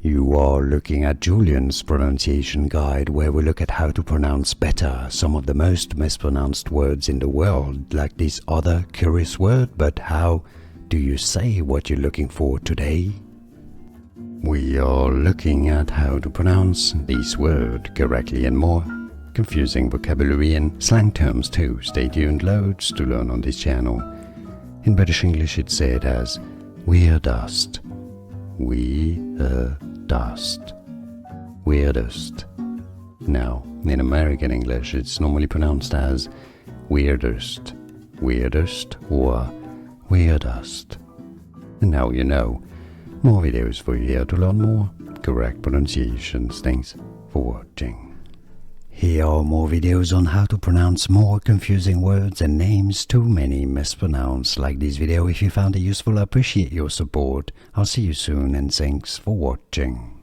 You are looking at Julian's pronunciation guide, where we look at how to pronounce better some of the most mispronounced words in the world, like this other curious word, but how do you say what you're looking for today? We are looking at how to pronounce this word correctly and more confusing vocabulary and slang terms too. Stay tuned, loads to learn on this channel. In British English it's said as weirdest, weirdest, weirdest. Now, in American English it's normally pronounced as weirdest, weirdest or weirdest. And now you know. More videos for you here to learn more correct pronunciations. Thanks for watching. Here are more videos on how to pronounce more confusing words and names too many mispronounced. Like this video if you found it useful. I appreciate your support. I'll see you soon and thanks for watching.